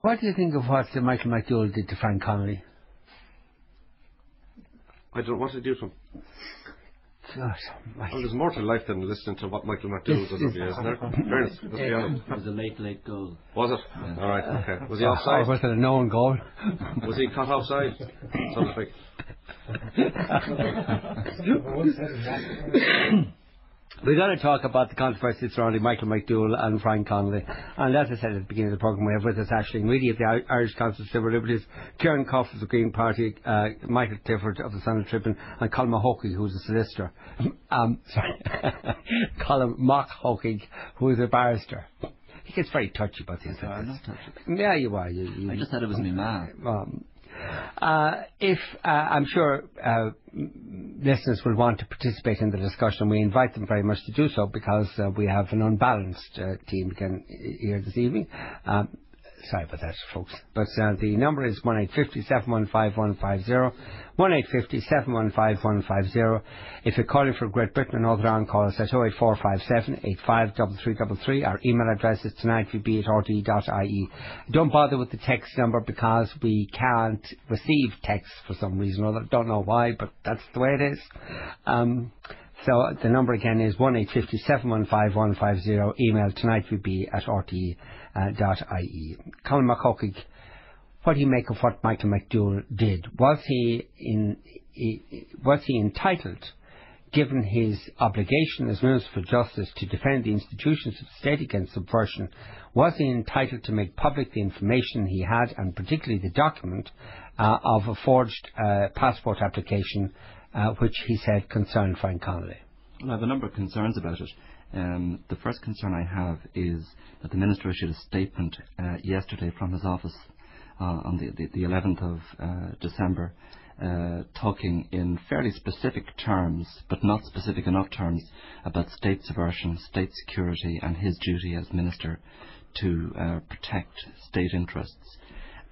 What do you think of what Michael McDowell did to Frank Connolly? I don't know what to do to him. God, well, there's more to life than listening to what Michael McDowell does every day, isn't there? Fairness, let's be honest. It was a late goal. Was it? Yeah. Alright, okay. Was he offside? Or was it a known goal? Was he caught offside? So to speak. We're going to talk about the controversy surrounding Michael McDowell and Frank Connolly. And as I said at the beginning of the programme, we have with us Aisling Reidy of the Irish Council of Civil Liberties, Kieran Cough of the Green Party, Michael Clifford of the Sunday Tribune, and Colm Mac Eochaidh, who is a solicitor. Colm Mac Eochaidh, who is a barrister. He gets very touchy about things like this. Yeah, you are. I just said it was me man. I'm sure listeners will want to participate in the discussion. We invite them very much to do so because we have an unbalanced team again here this evening. Sorry about that, folks. But the number is 1850 715 150, 1850 715 150. If you're calling for Great Britain and Northern Ireland, call us at 08457 853333. Our email address is tonightwb@rte.ie. Don't bother with the text number because we can't receive text for some reason or other. Don't know why, but that's the way it is. So the number again is 1850 715 150. Email tonightwb@rte.ie. Colm Mac Eochaidh, what do you make of what Michael McDowell did? Was he entitled, given his obligation as Minister for Justice to defend the institutions of the state against subversion, was he entitled to make public the information he had, and particularly the document of a forged passport application which he said concerned Frank Connolly? Well, I have a number of concerns about it. The first concern I have is that the Minister issued a statement yesterday from his office on the 11th of December, talking in fairly specific terms, but not specific enough terms, about state subversion, state security and his duty as Minister to protect state interests.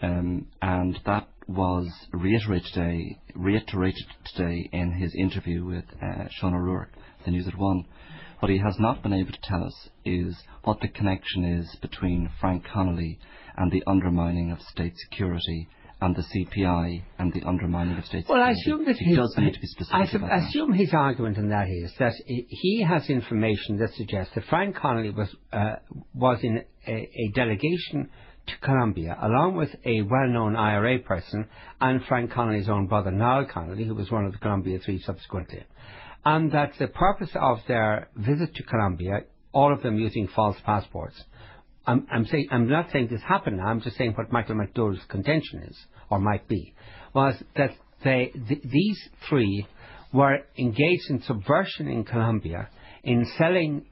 And that was reiterated today in his interview with Sean O'Rourke, the News at One. What he has not been able to tell us is what the connection is between Frank Connolly and the undermining of state security and the CPI and the undermining of state security. Well, I assume that he does need to be specific about that. I assume his argument in that is that he has information that suggests that Frank Connolly was in a delegation to Colombia, along with a well-known IRA person and Frank Connolly's own brother, Niall Connolly, who was one of the Columbia Three subsequently. And that the purpose of their visit to Colombia, all of them using false passports, I'm not saying this happened now, I'm just saying what Michael McDowell's contention is, or might be, was that these three were engaged in subversion in Colombia, in selling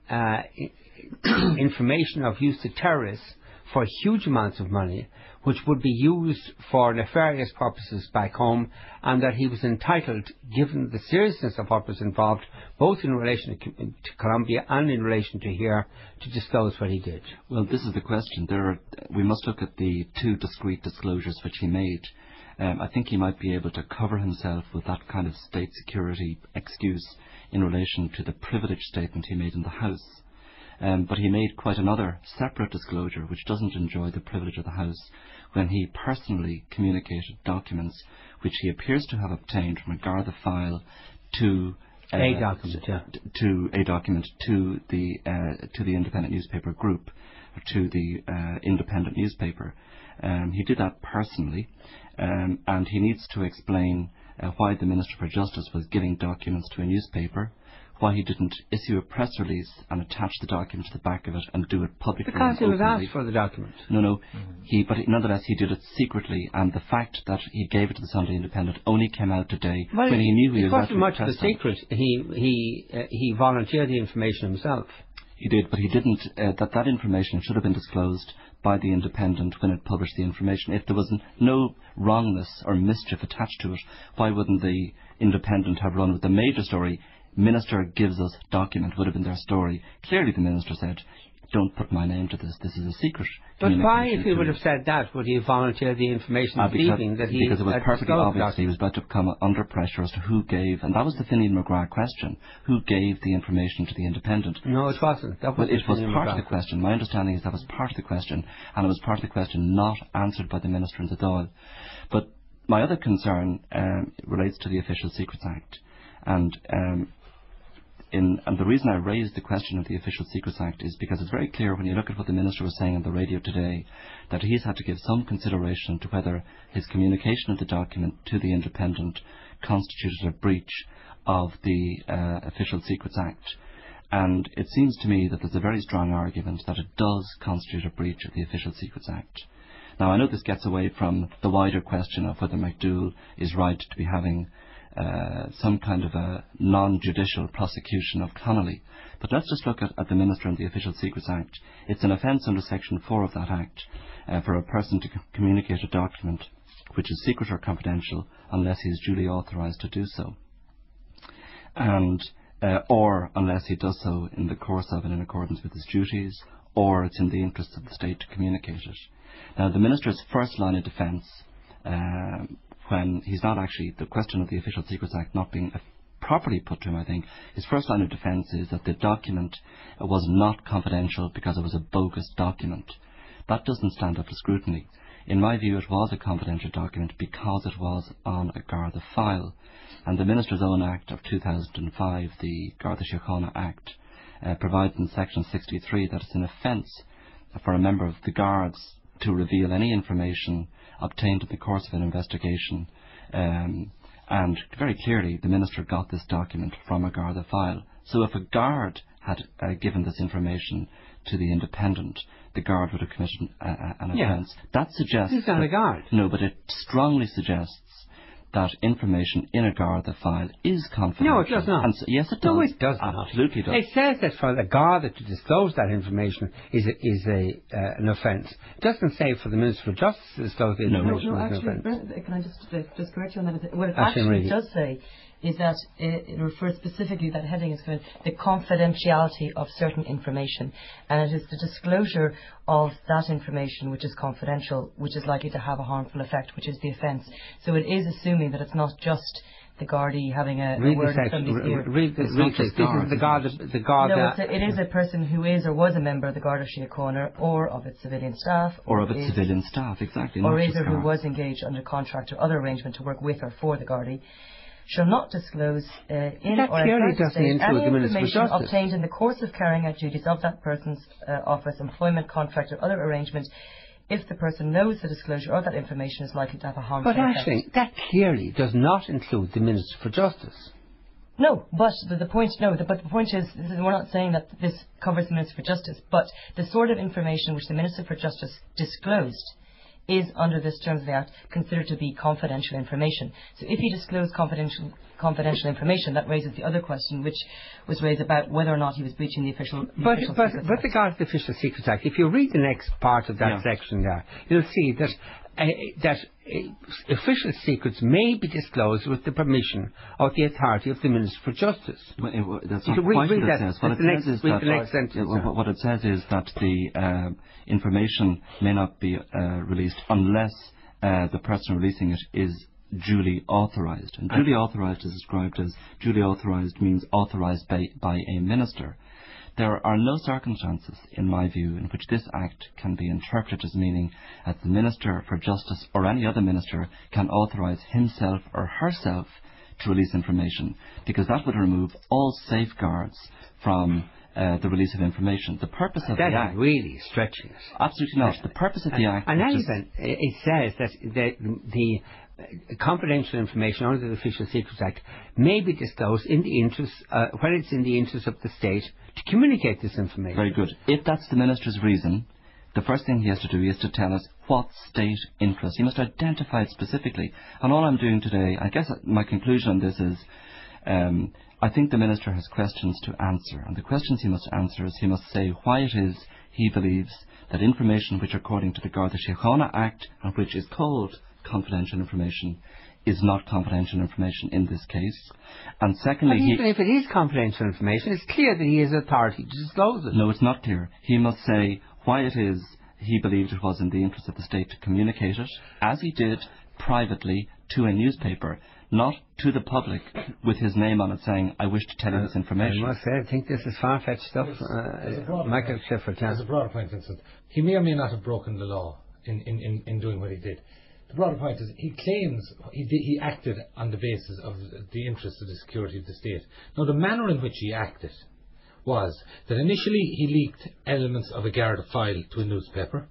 information of use to terrorists for huge amounts of money, which would be used for nefarious purposes back home, and that he was entitled, given the seriousness of what was involved, both in relation to Colombia and in relation to here, to disclose what he did. Well, this is the question. We must look at the two discrete disclosures which he made. I think he might be able to cover himself with that kind of state security excuse in relation to the privilege statement he made in the House. But he made quite another separate disclosure which doesn't enjoy the privilege of the House, when he personally communicated documents which he appears to have obtained from a Garda file to the independent newspaper group, or to the independent newspaper. He did that personally, and he needs to explain why the Minister for Justice was giving documents to a newspaper, why he didn't issue a press release and attach the document to the back of it and do it publicly. Because he was asked for the document. No. But nonetheless he did it secretly, and the fact that he gave it to the Sunday Independent only came out today when he knew he was actually. It wasn't much of a secret. He volunteered the information himself. He did, but he didn't. That information should have been disclosed by the Independent when it published the information. If there was no wrongness or mischief attached to it, why wouldn't the Independent have run with the major story? Minister gives us document would have been their story. Clearly the Minister said, don't put my name to this. This is a secret. But why, if he would have said that, would he volunteer the information this evening that he because it was perfectly obvious he was about to come under pressure as to who gave, and that was the Finian McGrath question, who gave the information to the Independent. No, it wasn't. That was it was part of the question. My understanding is that was part of the question, and it was part of the question not answered by the Minister in the Dáil. But my other concern relates to the Official Secrets Act, and the reason I raised the question of the Official Secrets Act is because it's very clear when you look at what the Minister was saying on the radio today that he's had to give some consideration to whether his communication of the document to the Independent constituted a breach of the Official Secrets Act. And it seems to me that there's a very strong argument that it does constitute a breach of the Official Secrets Act. Now, I know this gets away from the wider question of whether McDowell is right to be having some kind of a non-judicial prosecution of Connolly. But let's just look at the Minister and the Official Secrets Act. It's an offence under Section 4 of that Act for a person to communicate a document which is secret or confidential unless he is duly authorised to do so, and or unless he does so in the course of and in accordance with his duties, or it's in the interests of the state to communicate it. Now, the Minister's first line of defence, when he's not actually, the question of the Official Secrets Act not being properly put to him, I think, his first line of defence is that the document was not confidential because it was a bogus document. That doesn't stand up to scrutiny. In my view, it was a confidential document because it was on a Garda file. And the Minister's own Act of 2005, the Garda Síochána Act, provides in Section 63 that it's an offence for a member of the Guards to reveal any information obtained in the course of an investigation. And very clearly, the Minister got this document from a Garda file. So if a Guard had given this information to the Independent, the Guard would have committed an offence. That suggests... He's not a Guard. No, but it strongly suggests that information in a Garda file is confidential. No, it does not. And so, yes, it does. No, it does not. Absolutely does. It says that for the Garda to disclose that information is an offence. It doesn't say for the Minister for Justice to disclose the information No, is an actually, offence. can I just correct you on that? What it actually does say is that it refers specifically, that heading is going, the confidentiality of certain information, and it is the disclosure of that information which is confidential, which is likely to have a harmful effect, which is the offence. So it is assuming that it's not just the Gardaí having a word in somebody's ear. This is the Garda. No, it is a person who is or was a member of the Garda Síochána or of its civilian staff. Or of its civilian staff, exactly. Or is or who was engaged under contract or other arrangement to work with or for the Gardaí, shall not disclose in or outside state any information obtained in the course of carrying out duties of that person's office, employment, contract or other arrangement, if the person knows the disclosure of that information is likely to have a harmful effect. But actually, that clearly does not include the Minister for Justice. No, but the point is, we're not saying that this covers the Minister for Justice, but the sort of information which the Minister for Justice disclosed is, under this terms of the Act, considered to be confidential information. So if he disclosed confidential information, that raises the other question, which was raised about whether or not he was breaching the Official Secrets Act. With regard to the Official Secrets Act, if you read the next part of that section there, you'll see that official secrets may be disclosed with the permission of the authority of the Minister for Justice. That's not quite what it says. What it says is that the information may not be released unless the person releasing it is duly authorised. And duly authorised is described as, duly authorised means authorised by a minister. There are no circumstances, in my view, in which this Act can be interpreted as meaning that the Minister for Justice or any other minister can authorise himself or herself to release information, because that would remove all safeguards from the release of information. The purpose of the Act... That is really stretching it. Absolutely not. The purpose of the Act... And even it says that the confidential information under the Official Secrets Act may be disclosed in the interest, when it's in the interest of the state to communicate this information. Very good. If that's the Minister's reason, the first thing he has to do is to tell us what state interest. He must identify it specifically. And all I'm doing today, I guess my conclusion on this is, I think the Minister has questions to answer. And the questions he must answer is he must say why it is he believes that information which, according to the Garda Síochána Act, and which is called confidential information, is not confidential information in this case. And secondly, even if it is confidential information, it's clear that he has authority to disclose it. No, it's not clear. He must say why it is he believed it was in the interest of the state to communicate it, as he did privately to a newspaper, not to the public with his name on it saying, I wish to tell you this information. I must say, I think this is far-fetched stuff. Michael Clifford, as a broader point, Vincent, he may or may not have broken the law in doing what he did. The broader point is he claims he acted on the basis of the interest of the security of the state. Now, the manner in which he acted was that initially he leaked elements of a Garda file to a newspaper.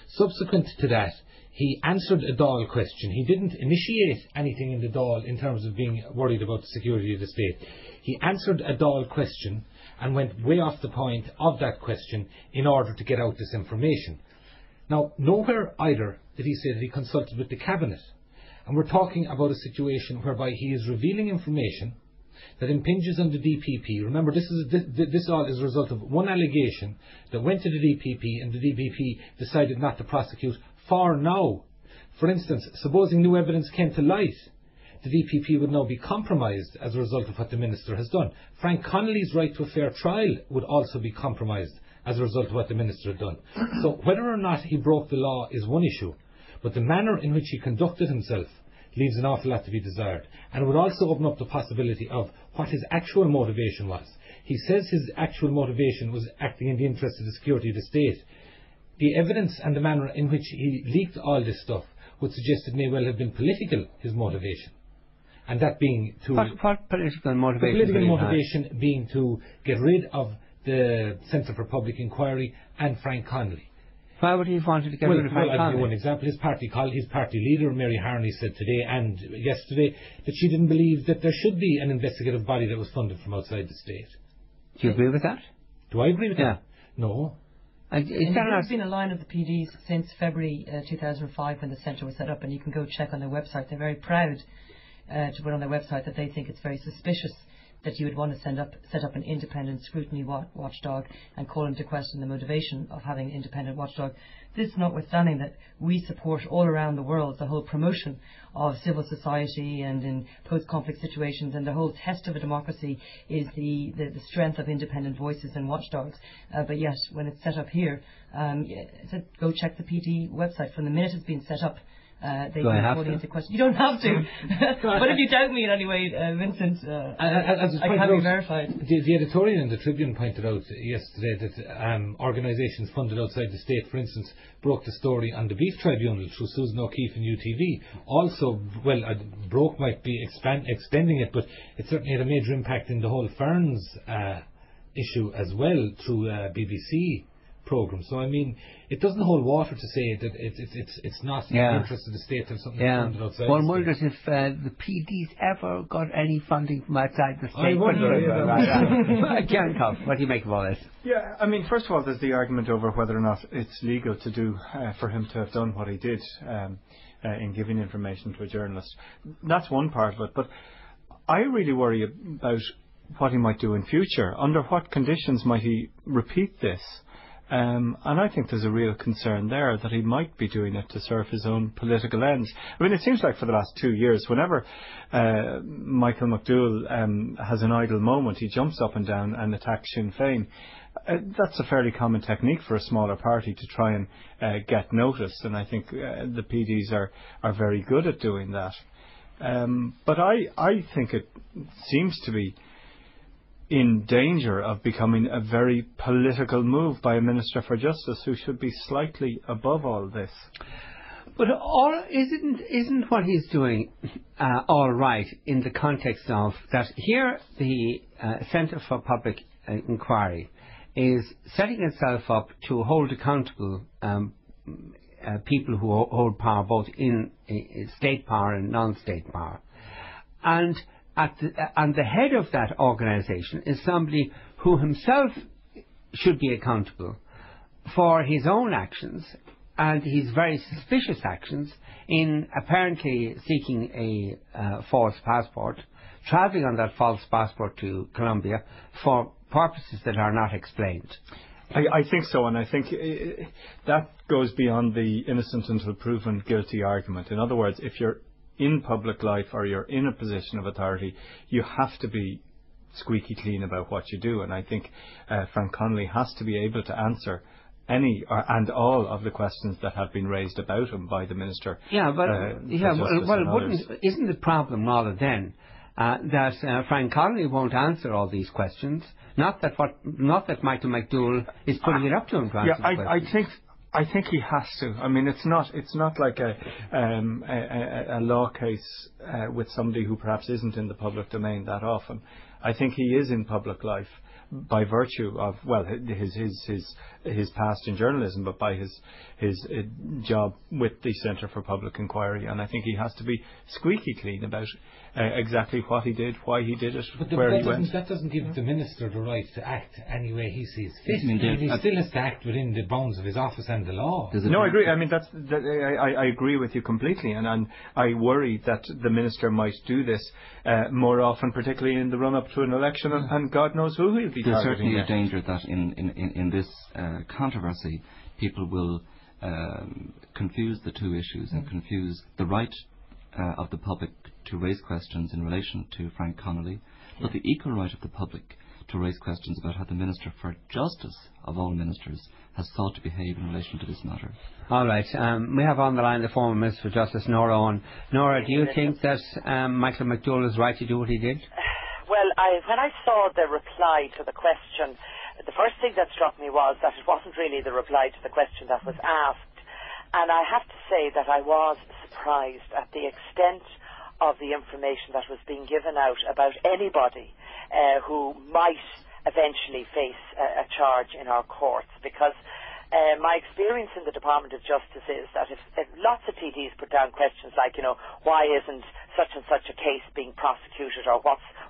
Subsequent to that, he answered a Dáil question. He didn't initiate anything in the Dáil in terms of being worried about the security of the state. He answered a Dáil question and went way off the point of that question in order to get out this information. Now, nowhere either did he say that he consulted with the Cabinet. And we're talking about a situation whereby he is revealing information that impinges on the DPP. Remember, this all is a result of one allegation that went to the DPP, and the DPP decided not to prosecute for now. For instance, supposing new evidence came to light, the DPP would now be compromised as a result of what the Minister has done. Frank Connolly's right to a fair trial would also be compromised as a result of what the Minister had done. So whether or not he broke the law is one issue, but the manner in which he conducted himself leaves an awful lot to be desired. And it would also open up the possibility of what his actual motivation was. He says his actual motivation was acting in the interest of the security of the state. The evidence and the manner in which he leaked all this stuff would suggest it may well have been political, his motivation. And that being to... What political motivation? The political motivation being to get rid of the Centre for Public Inquiry and Frank Connolly. Why would he have wanted to get rid of Frank Connolly? I'll give you one example. His party leader, Mary Harney, said today and yesterday that she didn't believe that there should be an investigative body that was funded from outside the state. Do you agree with that? Do I agree with that? No. There's been a line of the PDs since February 2005 when the centre was set up, and you can go check on their website. They're very proud to put on their website that they think it's very suspicious that you would want to set up an independent scrutiny watchdog and call into question the motivation of having an independent watchdog. This notwithstanding that we support all around the world the whole promotion of civil society and in post-conflict situations, and the whole test of a democracy is the strength of independent voices and watchdogs. But yet, when it's set up here, go check the PD website. From the minute it's been set up, they are calling into question. You don't have to. But if you doubt me in any way, Vincent, I can be verified. The editorial in the Tribune pointed out yesterday that organisations funded outside the state, for instance, broke the story on the Beef Tribunal through Susan O'Keefe and UTV. Also, well, broke might be extending it, but it certainly had a major impact in the whole Ferns issue as well through BBC programme. So, I mean, it doesn't hold water to say that it's not in the interest of the state to have something funded outside. One wonders if the PDs ever got any funding from outside the state. I wonder. Karen Cobb, what do you make of all this? Yeah, I mean, first of all, there's the argument over whether or not it's legal to do for him to have done what he did in giving information to a journalist. That's one part of it, but I really worry about what he might do in future. Under what conditions might he repeat this? And I think there's a real concern there that he might be doing it to serve his own political ends. I mean, it seems like for the last 2 years, whenever Michael McDowell has an idle moment, he jumps up and down and attacks Sinn Féin. That's a fairly common technique for a smaller party to try and get noticed, and I think the PDs are very good at doing that. But I think it seems to be in danger of becoming a very political move by a Minister for Justice who should be slightly above all this. But isn't what he's doing all right in the context of that here the Centre for Public Inquiry is setting itself up to hold accountable people who hold power both in state power and non-state power. And the head of that organisation is somebody who himself should be accountable for his own actions and his very suspicious actions in apparently seeking a false passport, travelling on that false passport to Colombia for purposes that are not explained. I think so, and I think that goes beyond the innocent until proven guilty argument. In other words, if you're in public life or you're in a position of authority, you have to be squeaky clean about what you do. And I think Frank Connolly has to be able to answer any and all of the questions that have been raised about him by the Minister. Yeah, but isn't the problem rather then that Frank Connolly won't answer all these questions? Not that Michael McDowell is putting it up to him to answer the questions. I think he has to. I mean, it's not like a law case with somebody who perhaps isn't in the public domain that often. I think he is in public life by virtue of his past in journalism, but by his job with the Centre for Public Inquiry, and I think he has to be squeaky clean about exactly what he did, why he did it, where he went. That doesn't give the Minister the right to act any way he sees fit. He still has to act within the bounds of his office and the law. No, I agree. I mean, I agree with you completely, and I worry that the Minister might do this more often, particularly in the run-up to an election, and God knows who he'll be targeting. There's certainly a danger that in this controversy, people will confuse the two issues and confuse the right of the public to raise questions in relation to Frank Connolly, but the equal right of the public to raise questions about how the Minister for Justice, of all ministers, has sought to behave in relation to this matter. All right. We have on the line the former Minister for Justice, Nora Owen. Nora, do you think that Michael McDowell is right to do what he did? Well, when I saw the reply to the question, the first thing that struck me was that it wasn't really the reply to the question that was asked. And I have to say that I was surprised at the extent of the information that was being given out about anybody who might eventually face a charge in our courts, because my experience in the Department of Justice is that if lots of TDs put down questions like, why isn't such and such a case being prosecuted, or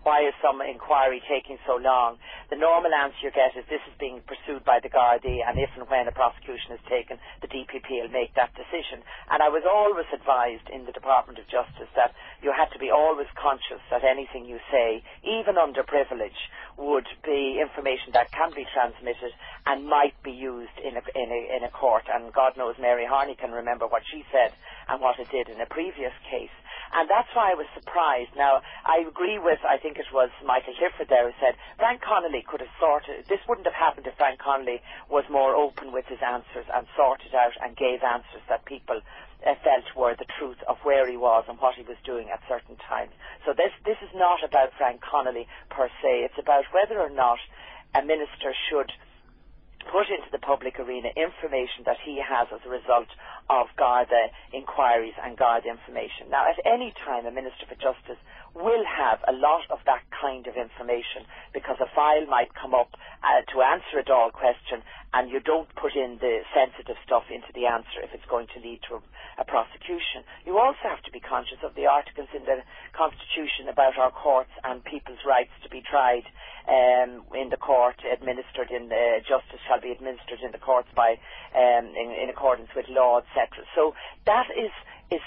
why is some inquiry taking so long, the normal answer you get is this is being pursued by the Gardaí, and if and when a prosecution is taken, the DPP will make that decision. And I was always advised in the Department of Justice that you had to be always conscious that anything you say, even under privilege, would be information that can be transmitted and might be used in a court. And God knows Mary Harney can remember what she said and what it did in a previous case. And that's why I was surprised. Now, I agree with, I think it was Michael Clifford there who said, Frank Connolly could have sorted, this wouldn't have happened if Frank Connolly was more open with his answers and sorted out and gave answers that people felt were the truth of where he was and what he was doing at certain times. So this is not about Frank Connolly per se. It's about whether or not a minister should put into the public arena information that he has as a result of Garda inquiries and Garda information. Now, at any time, a Minister for Justice will have a lot of that kind of information, because a file might come up to answer a Dáil question, and you don't put in the sensitive stuff into the answer if it's going to lead to a prosecution. You also have to be conscious of the articles in the Constitution about our courts and people's rights to be tried in the court, administered in justice shall be administered in the courts by in accordance with law, etc. So that is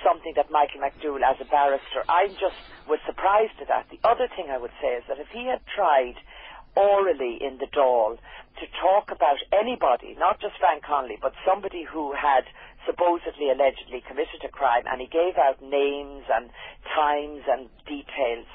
something that Michael McDowell, as a barrister, I just was surprised at that. The other thing I would say is that if he had tried orally in the Dáil to talk about anybody, not just Frank Connolly, but somebody who had supposedly allegedly committed a crime, and he gave out names and times and details,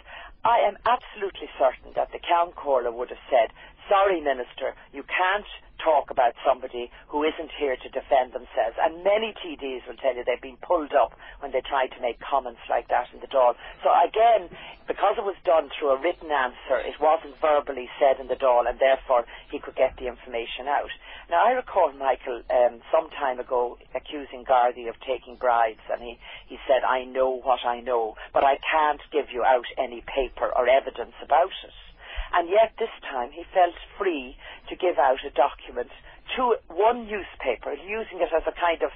I am absolutely certain that the Ceann Comhairle would have said, sorry, Minister, you can't talk about somebody who isn't here to defend themselves. And many TDs will tell you they've been pulled up when they tried to make comments like that in the Dáil. So again, because it was done through a written answer, it wasn't verbally said in the Dáil, and therefore he could get the information out. Now, I recall Michael some time ago accusing Gardaí of taking bribes, and he said, I know what I know, but I can't give you out any paper or evidence about it. And yet this time he felt free to give out a document to one newspaper, using it as a kind of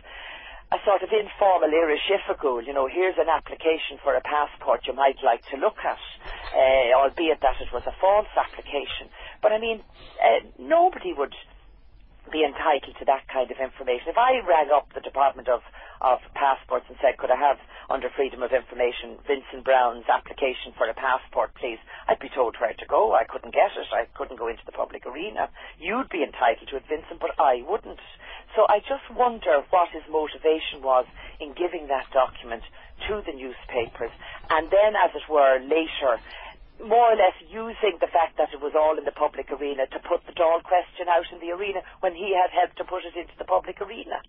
a sort of informal irishifical, here's an application for a passport you might like to look at, albeit that it was a false application. But I mean, nobody would be entitled to that kind of information. If I rang up the Department of Passports and said, could I have under Freedom of Information, Vincent Browne's application for a passport, please, I'd be told where to go. I couldn't get it. I couldn't go into the public arena. You'd be entitled to it, Vincent, but I wouldn't. So I just wonder what his motivation was in giving that document to the newspapers, and then, as it were, later, more or less using the fact that it was all in the public arena to put the Dáil question out in the arena when he had helped to put it into the public arena.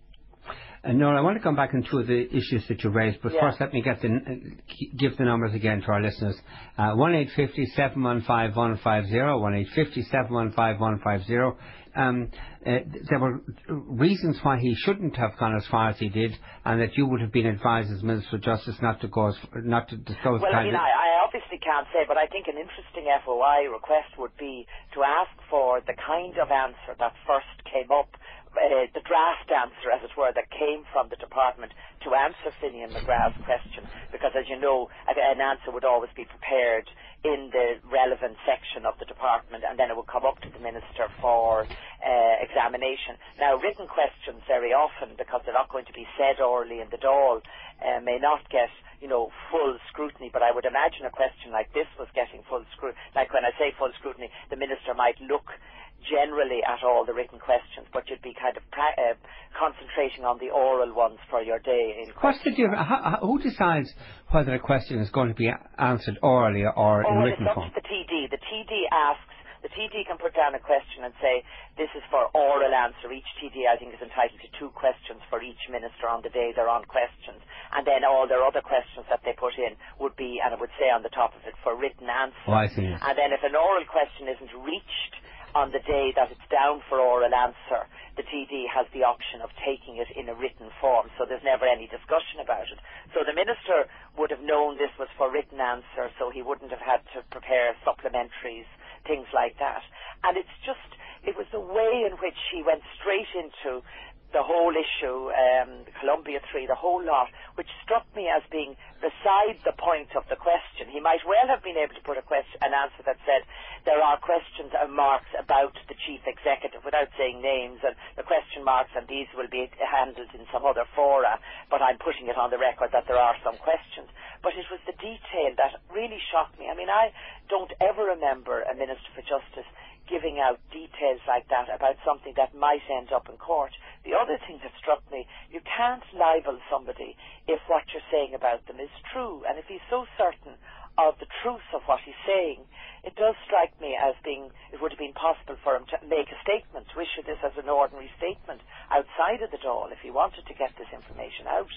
Nora, I want to come back on two of the issues that you raised, but first let me give the numbers again to our listeners. 1850 715 150, 1850 715 150. There were reasons why he shouldn't have gone as far as he did, and that you would have been advised as Minister of Justice not to disclose. Well, I obviously can't say, but I think an interesting FOI request would be to ask for the kind of answer that first came up, the draft answer, as it were, that came from the department to answer Finian McGrath's question, because, as you know, an answer would always be prepared in the relevant section of the department, and then it would come up to the Minister for examination. Now, written questions very often, because they're not going to be said orally in the Dáil, may not get, full scrutiny, but I would imagine a question like this was getting full scrutiny. Like when I say full scrutiny, the Minister might look generally at all the written questions, but you'd be kind of concentrating on the oral ones for your day. Who decides whether a question is going to be answered orally or in written form? It's up to the TD. The TD asks. The TD can put down a question and say, this is for oral answer. Each TD, I think, is entitled to 2 questions for each minister on the day they're on questions. And then all their other questions that they put in would be, and it would say on the top of it, for written answer. Oh, I see. And then if an oral question isn't reached on the day that it's down for oral answer, the TD has the option of taking it in a written form, so there's never any discussion about it. So the Minister would have known this was for written answer, so he wouldn't have had to prepare supplementaries, things like that. And it was the way in which he went straight into the whole issue, Columbia 3, the whole lot, which struck me as being beside the point of the question. He might well have been able to put an answer that said there are questions and marks about the Chief Executive without saying names, and the question marks and these will be handled in some other fora, but I'm putting it on the record that there are some questions. But it was the detail that really shocked me. I mean, I don't ever remember a Minister for Justice giving out details like that about something that might end up in court. The other thing that struck me, you can't libel somebody if what you're saying about them is true. And if he's so certain of the truth of what he's saying, it does strike me as it would have been possible for him to make a statement, to issue this as an ordinary statement outside of the Dáil if he wanted to get this information out.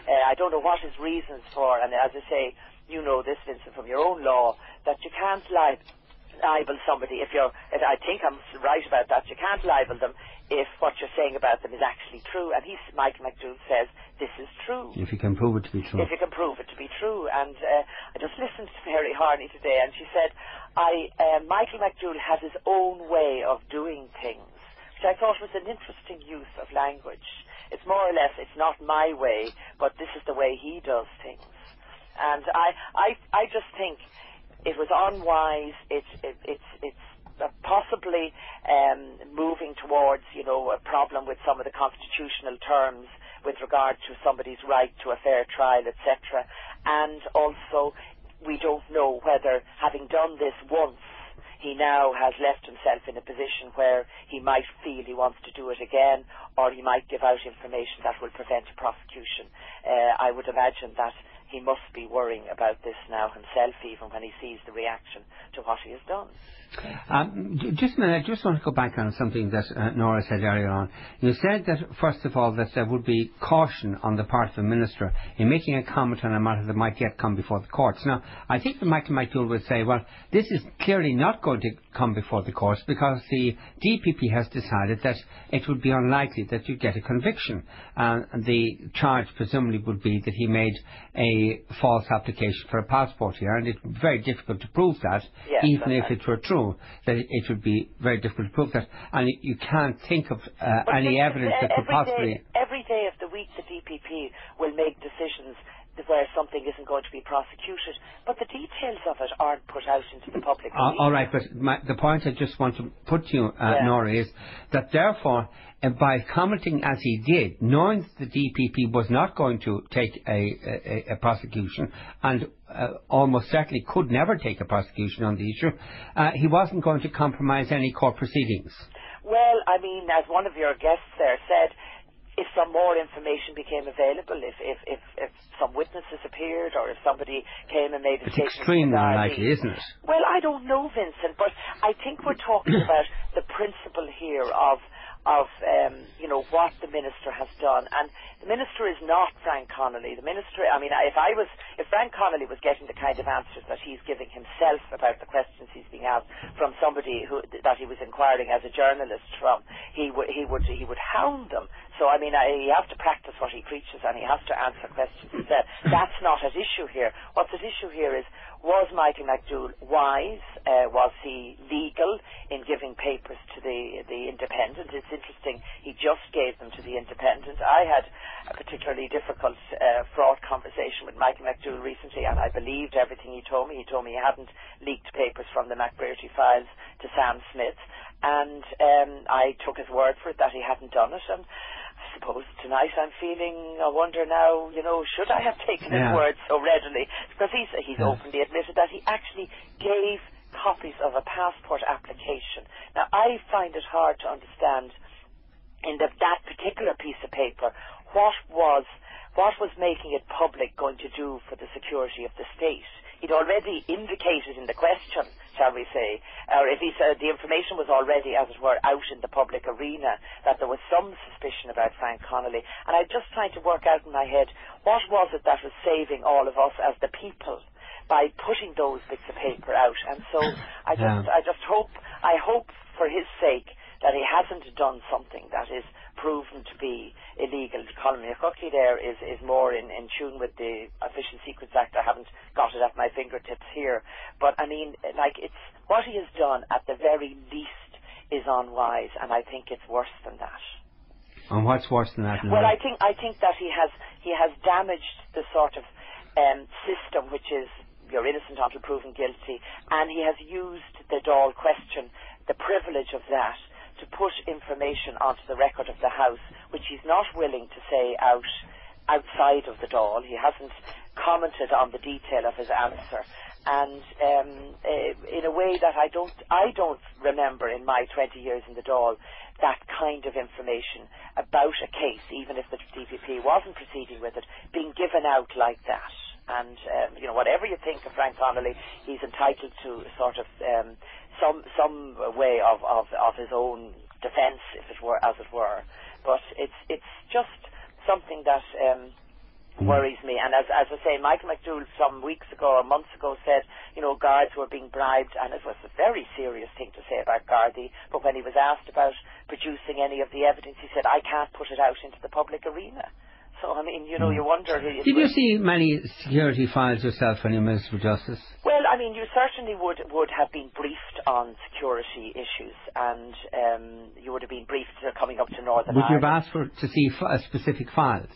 I don't know what his reasons for, and as I say, you know this, Vincent, from your own law, that you can't libel somebody I think I'm right about that. You can't libel them if what you're saying about them is actually true. And Michael McDowell says this is true. If you can prove it to be true. If you can prove it to be true. And I just listened to Mary Harney today, and she said, Michael McDowell has his own way of doing things, which I thought was an interesting use of language. It's more or less, it's not my way, but this is the way he does things. And I just think it was unwise. It's possibly moving towards, a problem with some of the constitutional terms with regard to somebody's right to a fair trial, etc. And also, we don't know whether, having done this once, he now has left himself in a position where he might feel he wants to do it again, or he might give out information that will prevent a prosecution. I would imagine that he must be worrying about this now himself, even when he sees the reaction to what he has done. Just a minute, I just want to go back on something that Nora said earlier on. You said that, first of all, that there would be caution on the part of the Minister in making a comment on a matter that might yet come before the courts. Now, I think that Michael McDowell would say, well, this is clearly not going to come before the courts because the DPP has decided that it would be unlikely that you get a conviction. The charge presumably would be that he made a false application for a passport here, and it's very difficult to prove that, yes, even if it were true. That it would be very difficult to prove that, and you can't think of any evidence that could possibly. Every every day of the week the DPP will make decisions where something isn't going to be prosecuted, but the details of it aren't put out into the public. All right, but the point I just want to put to you, Nora, is that therefore, by commenting as he did, knowing the DPP was not going to take a prosecution and almost certainly could never take a prosecution on the issue, he wasn't going to compromise any court proceedings. Well, I mean, as one of your guests there said, if some more information became available, if some witnesses appeared, or if somebody came and made a statement. It's extremely unlikely, isn't it? Well, I don't know, Vincent, but I think we're talking about the principle here of what the minister has done. And the minister is not Frank Connolly. The minister, I mean, if Frank Connolly was getting the kind of answers that he's giving himself about the questions he's being asked from somebody that he was inquiring as a journalist from, he would hound them. So, I mean, he has to practice what he preaches, and he has to answer questions himself. That's not at issue here. What's at issue here is, was Michael McDowell wise? Was he legal in giving papers to the Independent? It's interesting, he just gave them to the Independent. I had a particularly difficult, fraught conversation with Michael McDowell recently, and I believed everything he told me. He told me he hadn't leaked papers from the McBrearty files to Sam Smyth, and I took his word for it that he hadn't done it. And I suppose tonight I'm feeling, I wonder now, should I have taken his word so readily? Because he's openly admitted that he actually gave copies of a passport application. Now, I find it hard to understand in that particular piece of paper what was making it public going to do for the security of the state. He'd already indicated in the question, shall we say, or if he said the information was already, as it were, out in the public arena, that there was some suspicion about Frank Connolly. And I'm just trying to work out in my head, what was it that was saving all of us as the people by putting those bits of paper out? And so I hope for his sake that he hasn't done something that is proven to be illegal. Colm Mac Eochaidh there is more in tune with the Official Secrets Act. I haven't got it at my fingertips here. But I mean, it's what he has done at the very least is unwise, and I think it's worse than that. And what's worse than that? Well, I think that he has damaged the sort of system which is you're innocent until proven guilty, and he has used the Dáil question, the privilege of that, to put information onto the record of the House, which he's not willing to say outside of the Dáil. He hasn't commented on the detail of his answer, and in a way that I don't remember in my 20 years in the Dáil that kind of information about a case, even if the DPP wasn't proceeding with it, being given out like that. And whatever you think of Frank Connolly, he's entitled to sort of some way of his own defence, if it were, as it were. But it's just something that worries me. And as I say, Michael McDowell some weeks ago or months ago said, guards were being bribed, and it was a very serious thing to say about Gardaí. But when he was asked about producing any of the evidence, he said, I can't put it out into the public arena. So, I mean, you wonder... Did you see many security files yourself when you were Minister for Justice? Well, I mean, you certainly would have been briefed on security issues, and you would have been briefed coming up to Northern Ireland. Would you have asked to see specific files?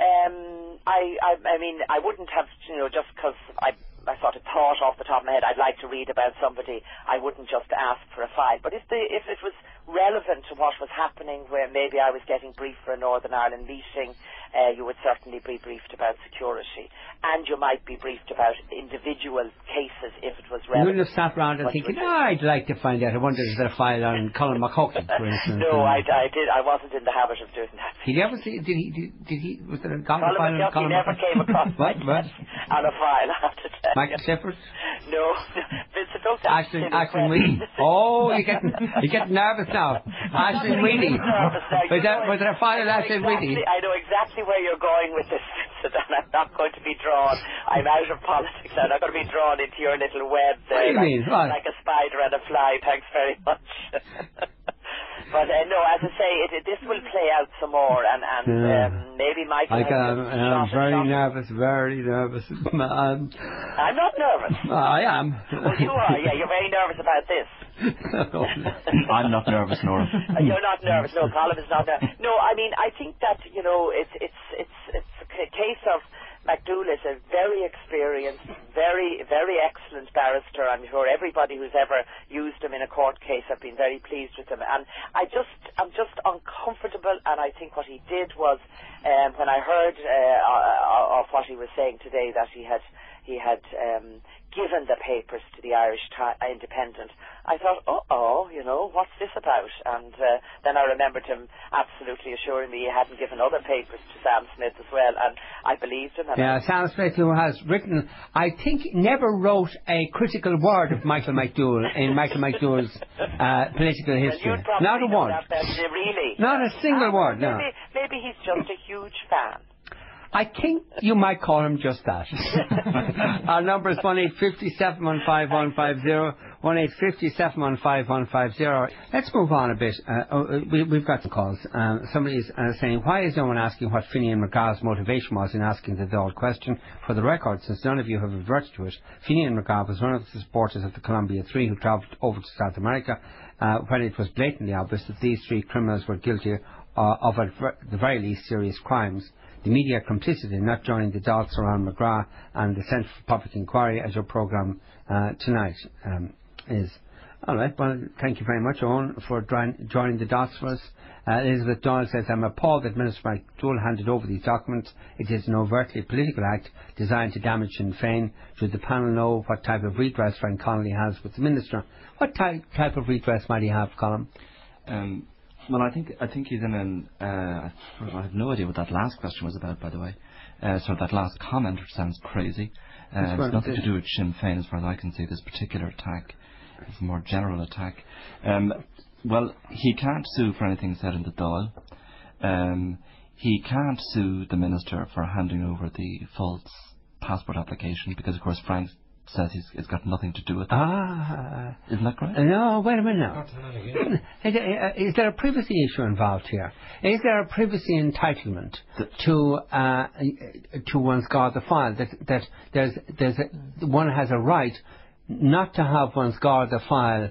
I mean, I wouldn't have, just because I sort of thought off the top of my head I'd like to read about somebody, I wouldn't just ask for a file. But if it was relevant to what was happening, where maybe I was getting briefed for a Northern Ireland meeting, you would certainly be briefed about security. And you might be briefed about individual cases if it was relevant. You wouldn't have sat around and thinking, I'd like to find out, I wonder is there a file on Colm Mac Eochaidh, for instance? No, I wasn't in the habit of doing that. Did you ever see, was there a file on Colm Mac Eochaidh? He never came across my desk on a file, I have to tell you. Michael Clifford? No. Vincent, don't Ashton Reidy. Oh, you're getting nervous now. Ashton Reidy. Was there a file on Ashton Reidy? I know exactly where you're going with this, Vincent, and I'm not going to be drawn. I'm out of politics. I'm not going to be drawn into your little web there. What do you mean? Like a spider and a fly. Thanks very much. But no, as I say, this will play out some more, and maybe Michael. I'm very nervous. I'm not nervous. I am. Well, you are. Yeah, you're very nervous about this. I'm not nervous, Nora. You're not nervous. No, Colm is not nervous. No, I mean, I think that, it's a case of McDowell is a very experienced, very, very excellent barrister. I'm sure everybody who's ever used him in a court case have been very pleased with him. And I'm just uncomfortable, and I think what he did was, when I heard of what he was saying today, that he had given the papers to the Irish Independent, I thought, what's this about? And then I remembered him absolutely assuring me he hadn't given other papers to Sam Smyth as well, and I believed him. Sam Smyth, who has written, I think, never wrote a critical word of Michael McDowell in Michael McDowell's political history. Not a word. Really? Not a single word, no. Maybe he's just a huge fan. I think you might call him just that. Our number is 1-850-715-150, 1-850-715-150. Let's move on a bit. We've got some calls. Somebody's saying, why is no one asking what Fine McGraw's motivation was in asking the Dáil question? For the record, since none of you have adverted to it, Fine McGraw was one of the supporters of the Columbia Three who travelled over to South America when it was blatantly obvious that these three criminals were guilty of at the very least serious crimes. The media are complicit in not joining the dots around McGrath and the Centre for Public Inquiry, as your programme tonight is. All right, well, thank you very much, Owen, for joining the dots for us. Elizabeth Doyle says, I'm appalled that Minister McDowell handed over these documents. It is an overtly political act designed to damage Sinn Féin. Should the panel know what type of redress Frank Connolly has with the Minister? What type of redress might he have, Colm? Well, I think he's in an. I have no idea what that last question was about, by the way. So that last comment, which sounds crazy, it's nothing to do with Sinn Féin, as far as I can see. This particular attack is a more general attack. Well, he can't sue for anything said in the Dáil. He can't sue the minister for handing over the false passport application because, of course, Frank says it's got nothing to do with it. Isn't that correct? No, wait a minute now. Is there a privacy issue involved here? Is there a privacy entitlement to one's Garda file? That one has a right not to have one's Garda file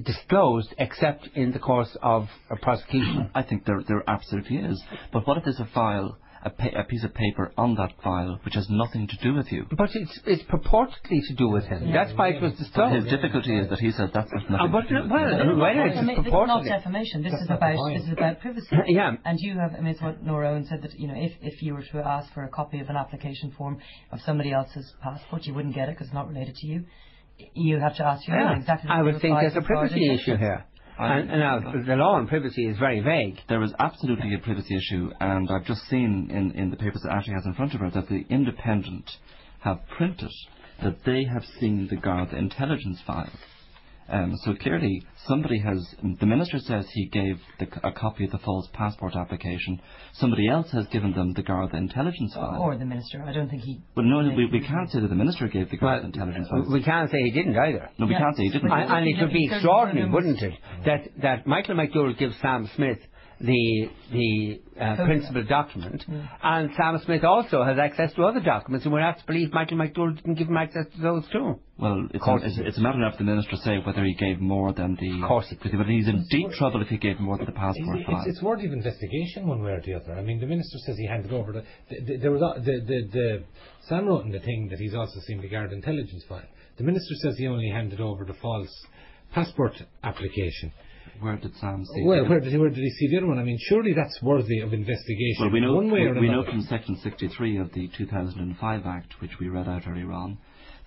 disclosed except in the course of a prosecution? I think there absolutely is. But what if there's a file, a piece of paper on that file which has nothing to do with you? But it's purportedly to do with him. That's why it was disclosed. His difficulty is that he said that's nothing to do with This is not defamation. This is about privacy. Yeah. And you have, it's what Nora Owen said, that if you were to ask for a copy of an application form of somebody else's passport, you wouldn't get it because it's not related to you. You have to ask your own exactly. I would think there's a privacy issue here. And now, the law on privacy is very vague. There is absolutely a privacy issue, and I've just seen in the papers that Ashley has in front of her that the Independent have printed that they have seen the Garda intelligence file. So clearly, the minister says he gave a copy of the false passport application. Somebody else has given them the Garda intelligence file. Or the minister. I don't think he... Well, no, we can't say that the minister gave the Garda intelligence file. We can't say he didn't either. No, we can't say he didn't. And it would be extraordinary, wouldn't it, that Michael McDowell gives Sam Smyth the principal document, and Sam Smyth also has access to other documents, and we have to believe Michael McDowell didn't give him access to those too. Well, it's a matter of the minister say whether he gave more than the... Of course he could. But he's in deep trouble if he gave more than the passport file. It's worthy of investigation one way or the other. I mean, the minister says he handed over Sam wrote in the thing that he's also seen the Garda intelligence file. The minister says he only handed over the false passport application. Where did Sam see where did he see the other one? I mean, surely that's worthy of investigation. Well, we know, one way or another. We know from Section 63 of the 2005 Act, which we read out earlier on,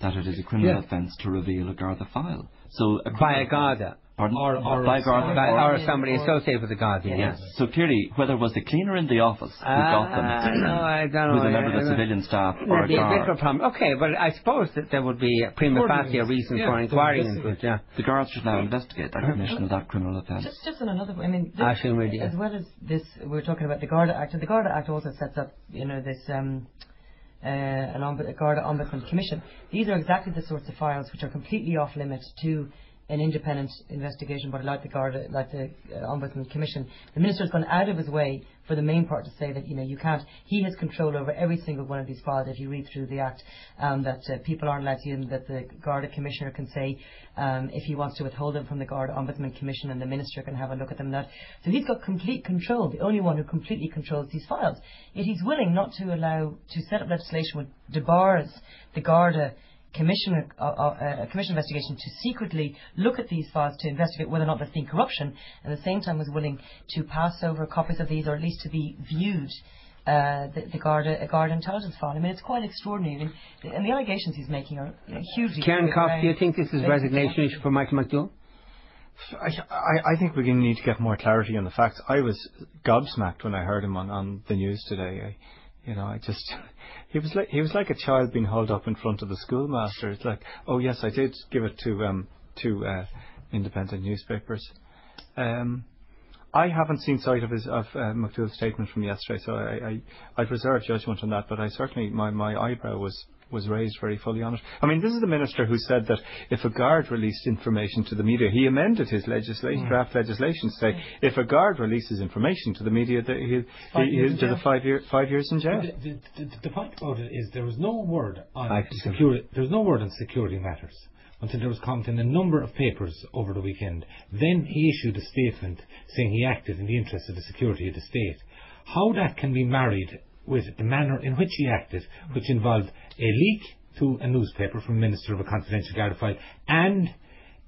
that it is a criminal offence to reveal a Garda file. So by a Garda. Pardon? Or by Garda. Or somebody associated with the Garda, yes. So clearly, whether it was the cleaner in the office who got them, no, I don't know. with a member of the civilian staff, or a guard. Okay, but I suppose that there would be a prima facie reason for inquiring into it, The guards should now investigate that commission of that criminal offence. Just on another point, I mean, as well as this, we're talking about the Garda Act, and the Garda Act also sets up, this... a Garda Ombudsman Commission. These are exactly the sorts of files which are completely off limit to an independent investigation body like the Garda, like the Ombudsman Commission, the Minister's gone out of his way for the main part to say that, you can't, he has control over every single one of these files. If you read through the Act, that people aren't allowed to use them, that the Garda Commissioner can say if he wants to withhold them from the Garda Ombudsman Commission, and the Minister can have a look at them. So he's got complete control, the only one who completely controls these files. Yet he's willing not to allow, to set up legislation which debars the Garda commission investigation to secretly look at these files to investigate whether or not there's been corruption, and at the same time was willing to pass over copies of these, or at least to be viewed, the Garda intelligence file. I mean, it's quite extraordinary, and the allegations he's making are hugely. Karen Coff, do you think this is a resignation issue for Michael McDowell? I think we need to get more clarity on the facts. I was gobsmacked when I heard him on the news today. He was like a child being held up in front of the schoolmaster. It's like, oh yes, I did give it to independent newspapers. I haven't seen sight of McDowell's statement from yesterday, so I'd reserve judgment on that. But I certainly my eyebrow was raised very fully on it. I mean, this is the Minister who said that if a guard released information to the media, he amended his draft legislation to say if a guard releases information to the media, that he'll do the 5 years in jail. The point about it is there was no word on security. There was no word on security matters until there was comment in a number of papers over the weekend. Then he issued a statement saying he acted in the interest of the security of the state. How that can be married with the manner in which he acted, which involved a leak to a newspaper from a Minister of a confidential Garda file, and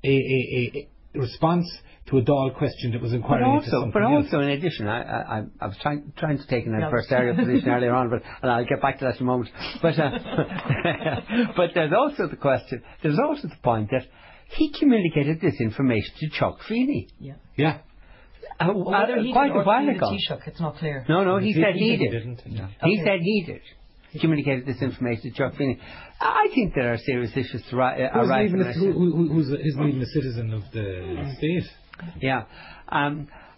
a response to a Dáil question that was inquiring into something else. In addition, I was trying to take an adversarial position earlier on, and I'll get back to that in a moment. But but there's also the question. There's also the point that he communicated this information to Chuck Feeney. Yeah. Whether he quite did a while or ago. the Taoiseach, it's not clear. No, he said he did. He said he did. He communicated this information to Chuck Feeney. I think there are serious issues to arise. Who's leading a citizen of the state? Yeah.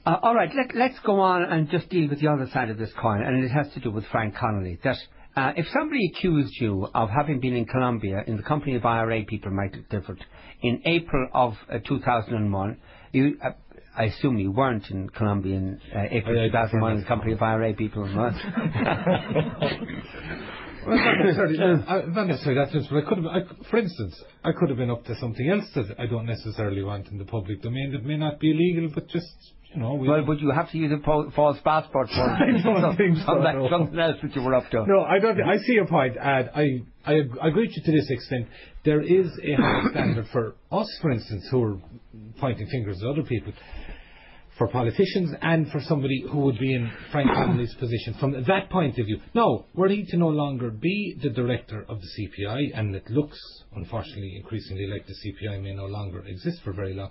All right, let's go on and just deal with the other side of this coin, and it has to do with Frank Connolly. That if somebody accused you of having been in Colombia in the company of IRA people, Michael Clifford, in April of 2001, I assume you weren't in Colombia in April 2001 in the company of IRA people, right? Well, not necessarily that sense, but for instance, I could have been up to something else that I don't necessarily want in the public domain that may not be illegal, but just, Well, would you have to use a false passport for I don't think so, no. Something else that you were up to? No, I don't. I see your point, and I agree with you to this extent. There is a high standard for us, for instance, who are pointing fingers at other people, for politicians and for somebody who would be in Frank Connolly's position from that point of view. Now, were he to no longer be the director of the CPI, and it looks, unfortunately, increasingly like the CPI may no longer exist for very long,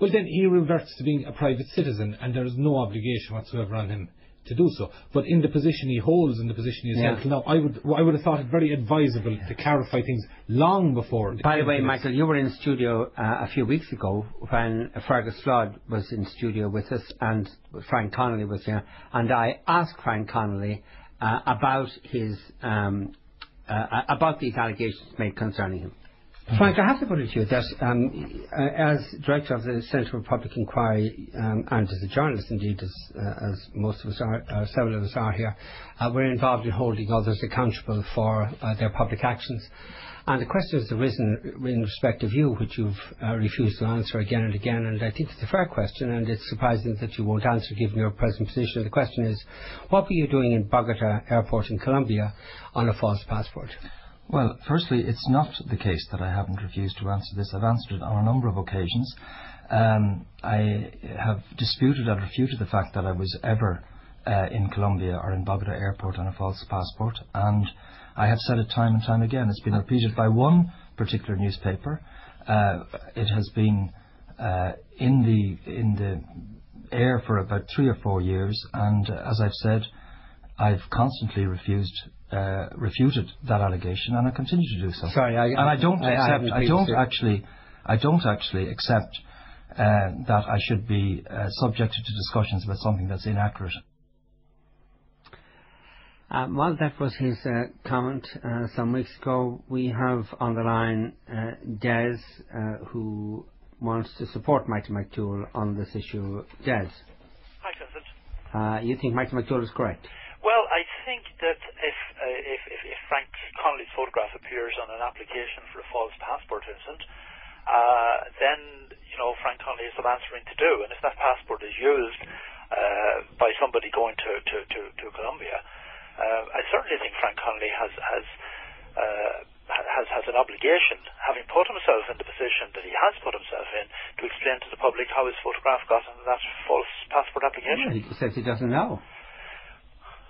well then he reverts to being a private citizen, and there is no obligation whatsoever on him to do so. But in the position he holds, in the position he is held now, I would have thought it very advisable to clarify things long before. By the way, Michael, you were in studio a few weeks ago when Fergus Flood was in studio with us, and Frank Connolly was here, and I asked Frank Connolly about his about these allegations made concerning him. Frank, I have to put it to you that as Director of the Centre for Public Inquiry and as a journalist indeed, as most of us are, several of us are here, we're involved in holding others accountable for their public actions. And the question has arisen in respect of you, which you've refused to answer again and again, and I think it's a fair question, and it's surprising that you won't answer given your present position. The question is, what were you doing in Bogota Airport in Colombia on a false passport? Well, firstly, it's not the case that I haven't refused to answer this. I've answered it on a number of occasions. I have disputed and refuted the fact that I was ever in Colombia or in Bogota Airport on a false passport, and I have said it time and time again. It's been repeated by one particular newspaper. It has been in the air for about 3 or 4 years, and as I've said, I've constantly refuted that allegation, and I continue to do so. I don't actually accept that I should be subjected to discussions about something that's inaccurate. Well, that was his comment some weeks ago. We have on the line Des, who wants to support Michael McDowell on this issue. Des? Hi, Vincent. You think Michael McDowell is correct? Well, I think that if Frank Connolly's photograph appears on an application for a false passport, Vincent, then Frank Connolly has some answering to do, and if that passport is used by somebody going to Colombia, I certainly think Frank Connolly has an obligation, having put himself in the position that he has put himself in, to explain to the public how his photograph got on that false passport application. Well, he says he doesn't know.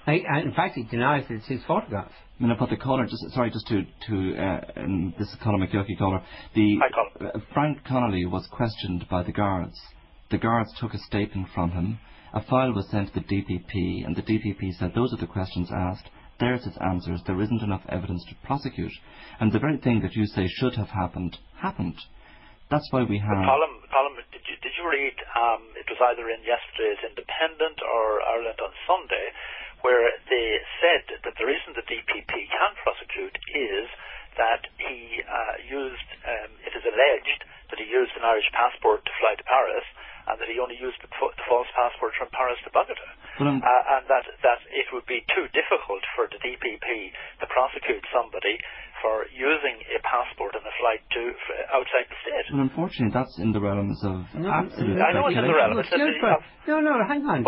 In fact, he denies that it's his photograph. I mean, but the caller, this is Colm Mac Eochaidh caller. Hi, Colm. Frank Connolly was questioned by the guards. The guards took a statement from him. A file was sent to the DPP, and the DPP said those are the questions asked. There's its answers. There isn't enough evidence to prosecute. And the very thing that you say should have happened, happened. That's why we have... Colm, did you read, it was either in yesterday's Independent or Ireland on Sunday, where they said that the reason the DPP can prosecute is that he used, it is alleged that he used an Irish passport to fly to Paris, and that he only used the false passport from Paris to Bogota. And that it would be too difficult for the DPP to prosecute somebody for using a passport on a flight outside the state. Well, unfortunately, that's in the realms of absolute... I know it's in the realms. No, hang on,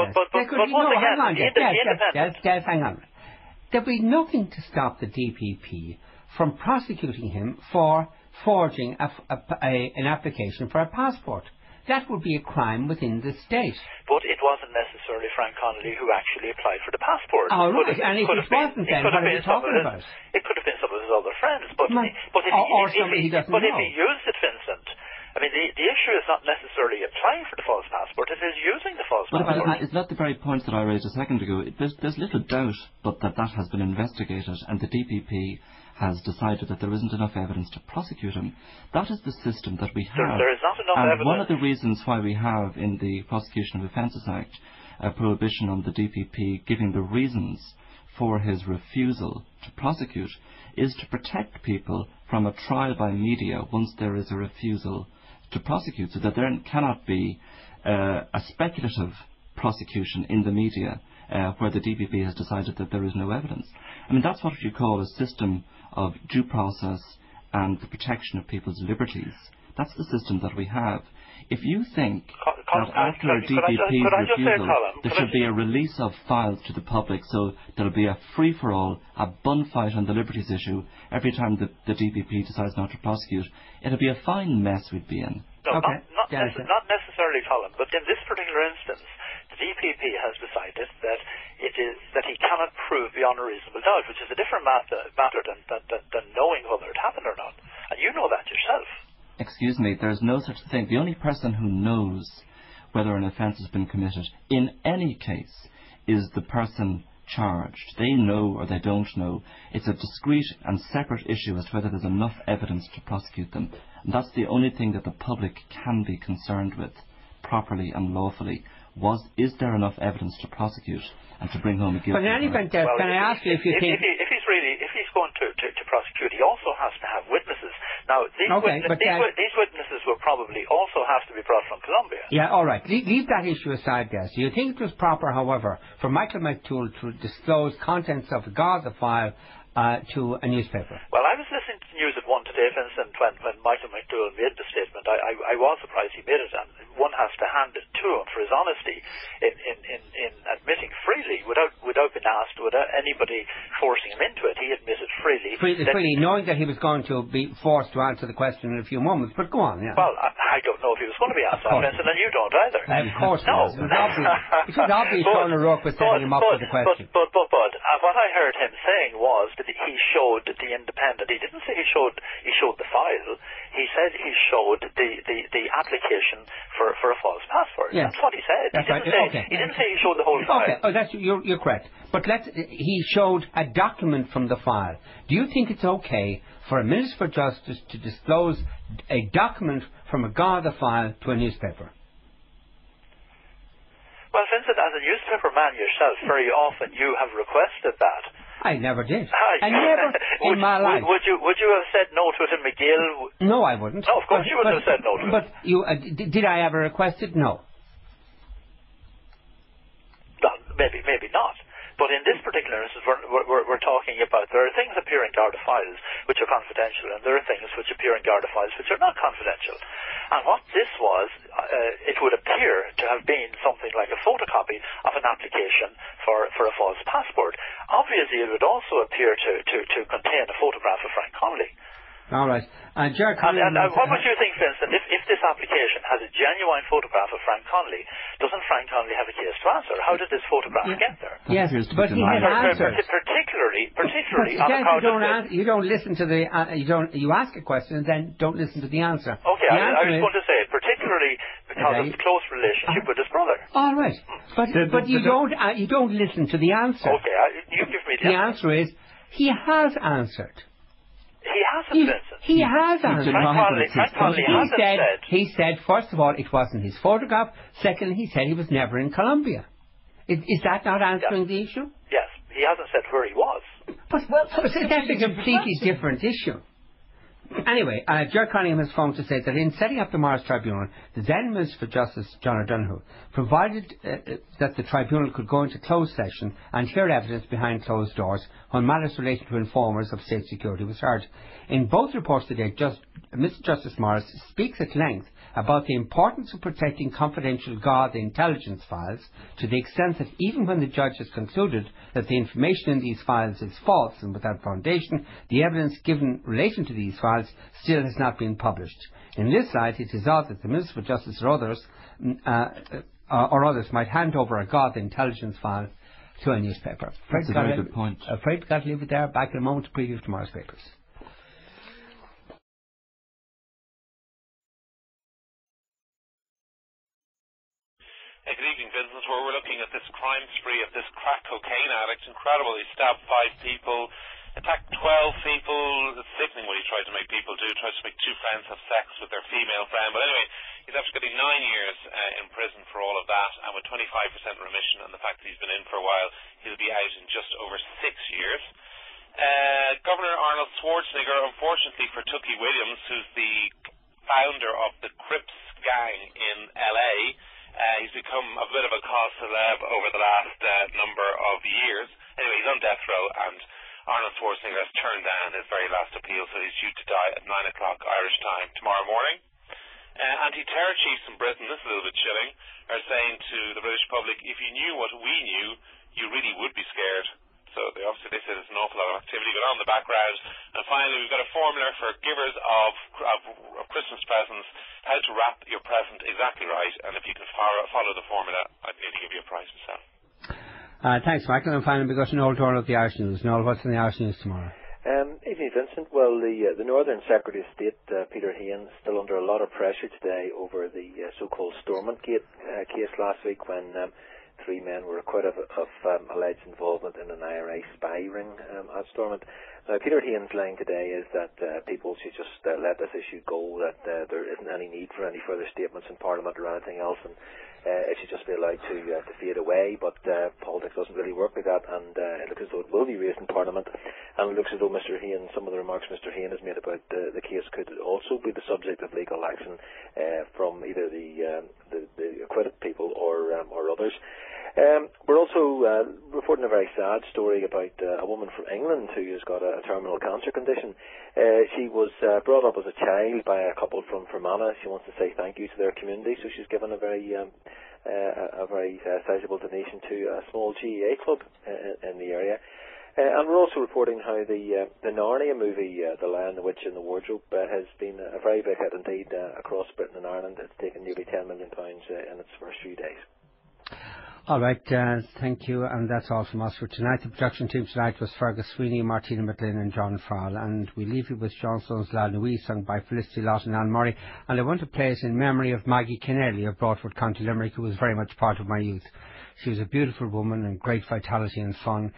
Des. Des, hang on. There'd be nothing to stop the DPP from prosecuting him for forging an application for a passport. That would be a crime within the state. But it wasn't necessarily Frank Connolly who actually applied for the passport. Oh, right. And if it wasn't, then what are you talking about? It could have been some of his other friends. But if he used it, Vincent, I mean, the issue is not necessarily applying for the false passport, it is using the false passport. Is that the very point that I raised a second ago? There's little doubt but that has been investigated, and the DPP has decided that there isn't enough evidence to prosecute him. That is the system that we have. There is not enough evidence. One of the reasons why we have in the Prosecution of Offences Act a prohibition on the DPP giving the reasons for his refusal to prosecute is to protect people from a trial by media once there is a refusal to prosecute, so that there cannot be a speculative prosecution in the media where the DPP has decided that there is no evidence. I mean, that's what you call a system of due process and the protection of people's liberties. That's the system that we have. If you think that after a DPP refusal there should be a release of files to the public, so there'll be a free-for-all, a bun fight on the liberties issue every time the DPP decides not to prosecute, it'll be a fine mess we'd be in. No, not necessarily, Colm, but in this particular instance, the DPP has decided that he cannot prove beyond a reasonable doubt, which is a different matter than knowing whether it happened or not. And you know that yourself. Excuse me, there's no such thing. The only person who knows whether an offence has been committed in any case is the person charged. They know or they don't know. It's a discrete and separate issue as to whether there's enough evidence to prosecute them. And that's the only thing that the public can be concerned with, properly and lawfully. Is there enough evidence to prosecute and to bring home a guilty? But in any event, can I ask you if you think... If he's going to prosecute, he also has to have witnesses. Now, these witnesses will probably also have to be brought from Colombia. Yeah, all right. Leave that issue aside, Des. Do you think it was proper, however, for Michael McDowell to disclose contents of the file to a newspaper? Well, I was listening to news at 1 today, Vincent, when Michael McDowell made the statement. I was surprised he made it, and one has to hand it to him for his honesty in admitting freely, without being asked, without anybody forcing him into it. He admitted freely. Freely, knowing that he was going to be forced to answer the question in a few moments. But go on, yeah. Well, I don't know if he was going to be asked that, Vincent, and you don't either. Of course not. It was obvious Tony Rourke was setting him up for the question. But what I heard him saying was that he showed the Independent. He didn't say he showed the file. He said he showed the application for a false passport. Yes. That's what he said. He didn't say he showed the whole file. Okay, you're correct. But he showed a document from the file. Do you think it's okay for a Minister for Justice to disclose a document from a Garda file to a newspaper? Well, Vincent, as a newspaper man yourself, very often you have requested that. I never did. I never in my life. Would you have said no to it in McGill? No, I wouldn't. No, of course you wouldn't have said no to it. But you, did I ever request it? No. Maybe not. But in this particular instance, we're talking about there are things appear in Garda files which are confidential, and there are things which appear in Garda files which are not confidential. And what this was, it would appear to have been something like a photocopy of an application for a false passport. Obviously, it would also appear to contain a photograph of Frank Connolly. All right. And what would you think, Vincent, if this application has a genuine photograph of Frank Connolly, doesn't Frank Connolly have a case to answer? How did this photograph get there? Yes, but he had answered. Particularly on account of you don't listen to the you ask a question and then don't listen to the answer. Okay, I was going to say particularly because of his close relationship with his brother. All right, but you don't listen to the answer. Okay, you give me the answer is he has answered. He hasn't, Vincent. He has answered. Frank Connolly hasn't said. He said, first of all, it wasn't his photograph. Secondly, he said he was never in Colombia. Is that not answering the issue? Yes, he hasn't said where he was. But that's a completely different issue. Anyway, Ger Cunningham has phoned to say that in setting up the Morris Tribunal, the then Minister for Justice, John O'Donoghue, provided that the tribunal could go into closed session and hear evidence behind closed doors on matters relating to informers of state security was heard. In both reports today, Mr. Justice Morris speaks at length about the importance of protecting confidential Garda intelligence files to the extent that even when the judge has concluded that the information in these files is false and without foundation, the evidence given relating to these files still has not been published. In this light, it is odd that the Minister for Justice or others might hand over a Garda intelligence file to a newspaper. That's a very good point. Afraid we've got to leave it there. Back in a moment to preview tomorrow's papers. Good evening, Vincent. Where we're looking at this crime spree of this crack cocaine addict. Incredible. He stabbed 5 people, attacked 12 people. It's sickening what he tried to make people do. Tries to make 2 friends have sex with their female friend. But anyway, he's after getting 9 years in prison for all of that, and with 25% remission, and the fact that he's been in for a while, he'll be out in just over 6 years. Governor Arnold Schwarzenegger, unfortunately for Tookie Williams, who's the founder of the Crips gang in LA, he's become a bit of a cause celeb over the last number of years. Anyway, he's on death row, and Arnold Schwarzenegger has turned down his very last appeal, so he's due to die at 9 o'clock Irish time tomorrow morning. Anti-terror chiefs in Britain, this is a little bit chilling, are saying to the British public, if you knew what we knew, you really would be scared. So they say there's an awful lot of activity going on in the background. And finally, we've got a formula for givers of Christmas presents, how to wrap your present exactly right. And if you can follow the formula, I'd need to give you a prize myself. Thanks, Michael. And finally, we got an old turn of the Irish News. Noel, what's in the Irish News tomorrow? Evening, Vincent. Well, the Northern Secretary of State, Peter Hain, still under a lot of pressure today over the so-called Stormont case last week when 3 men were acquitted of alleged involvement in an IRA spy ring at Stormont. Now, Peter Hain's line today is that people should just let this issue go, that there isn't any need for any further statements in Parliament or anything else, and it should just be allowed to fade away. But politics doesn't really work like that, and it looks as though it will be raised in Parliament, and it looks as though Mr. Hain, some of the remarks Mr. Hain has made about the case could also be the subject of legal action from either the acquitted people or others. We're also reporting a very sad story about a woman from England who has got a terminal cancer condition. She was brought up as a child by a couple from Fermanagh. She wants to say thank you to their community, so she's given a very sizable donation to a small GAA club in the area. And we're also reporting how the Narnia movie, The Lion, the Witch and the Wardrobe, has been a very big hit indeed across Britain and Ireland. It's taken nearly £10 million in its first few days. All right, thank you, and that's all from us for tonight. The production team tonight was Fergus Sweeney, Martina McLean and John Farrell, and we leave you with John Stone's La Nuit, sung by Felicity Lott and Anne Murray, and I want to play it in memory of Maggie Connolly of Broadford, County Limerick, who was very much part of my youth. She was a beautiful woman and great vitality and fun.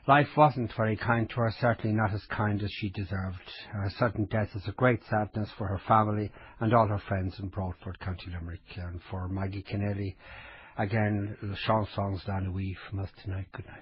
Life wasn't very kind to her, certainly not as kind as she deserved. Her sudden death is a great sadness for her family and all her friends in Broadford, County Limerick, and for Maggie Connolly. Again, the chansons La Nuit from us tonight. Good night.